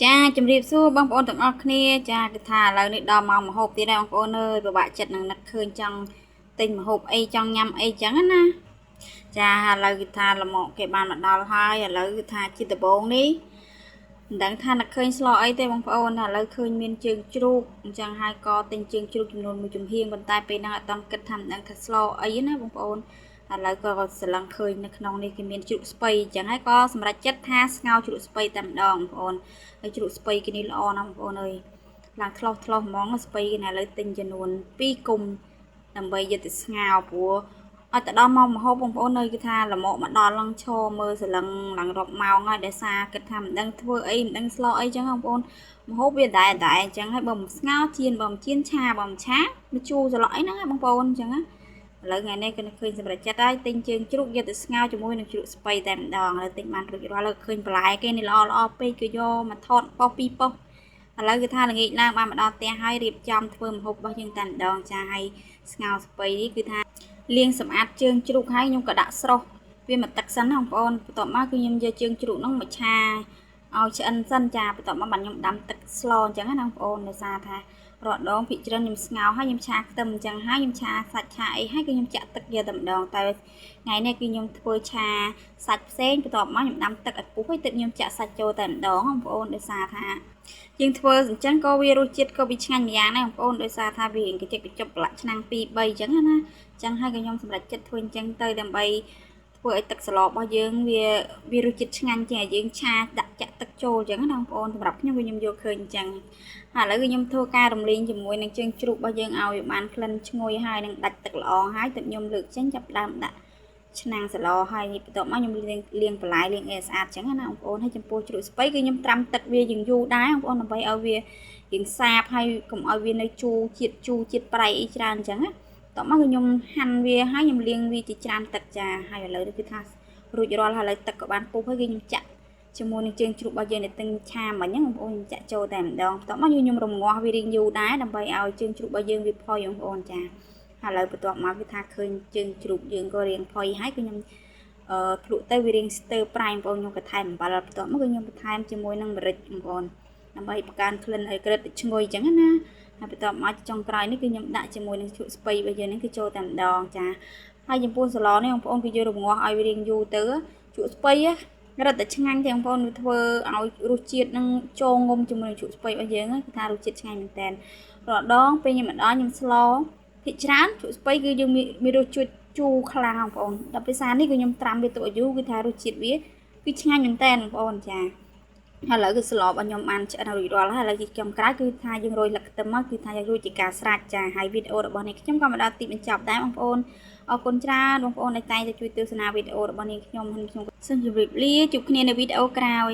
ចាជំរាបសួរបងប្អូនទាំងអស់គ្នាចាគឺថាឥឡូវនេះដល់ម៉ោងម្ហូបទៀតហើយបងប្អូនអើយពិបាកចិត្តនឹងនឹកឃើញចង់ទិញម្ហូបអីចង់ញ៉ាំអីចឹងណាចាឥឡូវគឺថាលមកគេបានមកដល់ហើយឥឡូវគឺថាជាដំបងនេះមិនដឹងថានឹកឃើញស្លោអីទេបងប្អូនឥឡូវឃើញមានជើងជ្រូកអញ្ចឹងហើយក៏ទិញជើងជ្រូកចំនួន1ចំហៀងប៉ុន្តែពេលហ្នឹងអត់តគិតថាមិនដឹងថាស្លោអីណាបងប្អូនឥឡូវក៏ស្រឡឹងឃើញនៅក្នុងនេះគេមានជ្រូកស្ពៃអញ្ចឹងហើយក៏សម្រាប់ចិត្តថាស្ងោរជ្រូកស្ពៃតែម្ដងបងប្អូនហើយជ្រូកស្ពៃគេនេះល្អណាស់បងប្អូនអើយឡើងឆ្លោះហ្មងស្ពៃគេណាឥឡូវទិញចំនួន2គុំដើម្បីយកទៅស្ងោរព្រោះអត់ទៅដល់ម៉ោងម្ហូបបងប្អូននៅគឺថាលមកមកដល់ឡើងឈរមើលស្រឡឹងឡើងរាប់ម៉ោងហើយដោយសារគិតថាមិនដឹងធ្វើអីមិនដឹងស្លោអីចឹងបងប្អូនម្ហូបវាដែរអញ្ចឹងហើយបើមិនស្ងោរជៀនបើមិនជៀនឆាបើមិនឆាមកជូរច្រឡក់អីហ្នឹងបងប្អូនអញ្ចឹងណាឥឡូវថ្ងៃនេះគឺឃើញសម្រាប់ចិត្តហើយទិញជើងជ្រូកយកទៅស្ងោរជាមួយនឹងជ្រូកស្ពៃតែម្ដងឥឡូវទិញបានរួចរាល់ហើយឃើញបន្លែគេនេះល្អពេកគឺយកមកថតប៉ុស2ប៉ុសឥឡូវគឺថាល្ងាចឡើងបានមកដល់ផ្ទះហើយរៀបចំធ្វើម្ហូបរបស់យើងតែម្ដងចាហើយស្ងោរស្ពៃនេះគឺថាលាងសម្អាតជើងជ្រូកហើយខ្ញុំក៏ដាក់ស្រុះវាមកទឹកសិនណាបងប្អូនបន្ទាប់មកគឺខ្ញុំយកជើងជ្រូកហ្នឹងមកឆាឲ្យឆ្អិនសិនចាបន្ទាប់មកបានខ្ញុំដាំទឹកស្លអញ្ចឹងណាបងប្អូនដោយសារថារដងភិកច្រើនខ្ញុំស្ងោរហើយខ្ញុំឆាខ្ទឹមអញ្ចឹងហើយខ្ញុំឆាសាច់ឆាអីហើយគឺខ្ញុំចាក់ទឹកយកតែម្ដងតែថ្ងៃនេះគឺខ្ញុំធ្វើឆាសាច់ផ្សេងបន្ទាប់មកខ្ញុំដាំទឹកឲ្យពុះហើយទឹកខ្ញុំចាក់សាច់ចូលតែម្ដងបងប្អូនដោយសារថាយើងធ្វើអញ្ចឹងក៏វារសជាតិក៏វាឆ្ងាញ់ម្យ៉ាងដែរបងប្អូនដោយសារថាវាកញ្ចក់កញ្ចប់ប្រឡាក់ឆ្នាំង2 3អញ្ចឹងណាអញ្ចឹងហើយក៏ខ្ញុំសម្រេចចិត្តធ្វើអញ្ចឹងទៅដើម្បីធ្វើឲ្យទឹកសឡរបស់យើងវារសជាតិឆ្ងាញ់ជាងយើងឆាដាក់ចាក់ទឹកចូលអញ្ចឹងណាបងប្អូនសម្រាប់ខ្ញុំខ្ញុំយកឃើញអញ្ចឹងហើយឥឡូវខ្ញុំធ្វើការរំលីងជាមួយនឹងជើងជ្រូករបស់យើងឲ្យវាបានក្លិនឈ្ងុយហើយនឹងដាច់ទឹកល្អហើយទឹកខ្ញុំលើកចេញចាប់ដើមដាក់ឆ្នាំងសឡហើយបន្ទាប់មកខ្ញុំលាងបន្លែលាងអីស្អាតអញ្ចឹងណាបងប្អូនហើយចំពោះជ្រូកស្ពៃគឺខ្ញុំត្រាំទឹកវាយ៉ាងយូរដែរបងប្អូនដើម្បីឲ្យវារៀងសាបហើយកុំឲ្យវានៅជូរជាតិប្រៃអីច្រើនអញ្ចឹងណាតោះមកខ្ញុំហាន់វាហើយខ្ញុំលាងវាជាច្រើនទឹកចាហើយឥឡូវនេះគឺថារួចរាល់ហើយឥឡូវទឹកក៏បានពុះហើយគឺខ្ញុំចាក់ជាមួយនឹងជើងជ្រូករបស់យើងដែលទិញឆាមិញហ្នឹងបងប្អូនចាក់ចូលតែម្ដងបន្ទាប់មកខ្ញុំរំងាស់វារៀងយូរដែរដើម្បីឲ្យជើងជ្រូករបស់យើងវាផុយបងប្អូនចាហើយឥឡូវបន្ទាប់មកគឺថាឃើញជើងជ្រូកយើងក៏រៀងផុយហើយគឺខ្ញុំភ្លក់ទៅវារៀងស្ទើរប្រៃបងប្អូនខ្ញុំក៏ថែមអំបិលបន្ទាប់មកគឺខ្ញុំបន្ថែមជាមួយនឹងម្រេចបងប្អូនដើម្បីបង្កើនក្លិនឲ្យក្រិតឈ្ងុយអញ្ចឹងណាហើយបន្ទាប់មកចុងក្រោយនេះគឺខ្ញុំដាក់ជាមួយនឹងជ្រូកស្ពៃរបស់យើងនេះគឺចូលតែម្ដងចាហើយចំពោះសឡនេះបងប្អូនគឺយករងាស់ឲ្យវារៀងយូរទៅជ្រូកស្ពៃរឹតតែឆ្ងាញ់ទេបងប្អូនវាធ្វើឲ្យរសជាតិនឹងចូលងុំជាមួយនឹងជ្រូកស្ពៃរបស់យើងគឺថារសជាតិឆ្ងាញ់មែនតើរដងពេលខ្ញុំមកដល់ខ្ញុំស្លភាគច្រើនជ្រូកស្ពៃគឺយើងមានរសជាតិជូរខ្លាំងបងប្អូនដល់ពេលសារនេះគឺខ្ញុំត្រាំវាទុកឲ្យយូរគឺថារសជាតិវាគឺឆ្ងាញ់មែនតើបងប្អូនចាហើយឥឡូវគឺស្លរបស់ខ្ញុំបានឆ្អិនរួចរាល់ហើយឥឡូវជាចំក្រោយគឺថាយើងរោយលឹកខ្ទឹមមកគឺថាយើងរួចជាការស្រេចចាហើយវីដេអូរបស់នេះខ្ញុំក៏មកដល់ទីបញ្ចប់ដែរបងប្អូនអរគុណច្រើនបងប្អូនដែលតែងតែជួយទស្សនាវីដេអូរបស់នាងខ្ញុំហើយខ្ញុំសូមជម្រាបលាជួបគ្នានៅវីដេអូក្រោយ